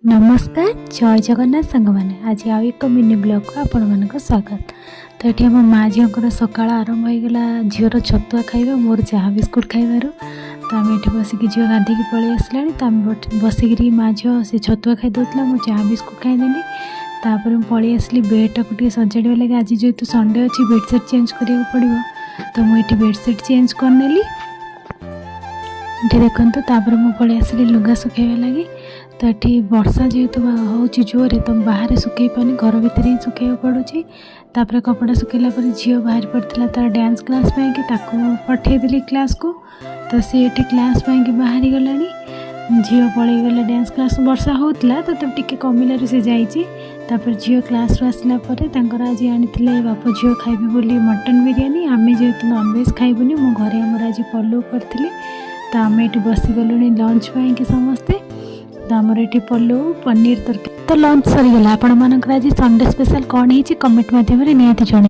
नमस्कार जय जगन्नाथ सांग मैंने आज आउ एक मिनी ब्लॉग को आपण मान स्वागत। तो ये आम माँ झील सकाल आरंभ होगा झीर छतुआ खाइबा मोर चाह बिस्कुट खाइबार। तो आम ये बसिक झील गाधिकी पलि आसला तो आम बसिक माँ झील से छतुआ खाई दूसरा मो चाह बिस्कुट खाईदेली। तापर पलि आसली बेडटा को सजाड़ा लगे आज जेहतु संडे अच्छी बेडसीट चेंज करा पड़ो तो मुझे बेडसीट चेंज करनेली ये देखते। तापर मुझे पलि आसली लुगा सुखाइबा लगे। तो ये वर्षा जेहेतु हूँ जोरे तो बाहर सुखई पानी घर भितर ही सुखा पड़ुची। तापर कपड़ा सुखला झील बाहर पड़ता तार डांस क्लास पाई पठेदेली क्लास को। तो सी ये क्लास पाई बाहरी गला झील पलि गला डांस क्लास वर्षा होता तो तब टी कमिलू सी जापर झील क्लास आसला आज आनी बाप झील खाइबे बोली मटन बिरियानी। आम जेहेतु नॉनवेज खाइबुनी मो घरे आमर आज पलौ करथिले तो आम ये बसीगलु लंच पाई समस्ते। तो आमर ये पलौ पनीर तरकारी तो लंच सरीगला। आपण मानकर आज संडे स्पेशल कौन है कमेंट माध्यम निहाती जणे।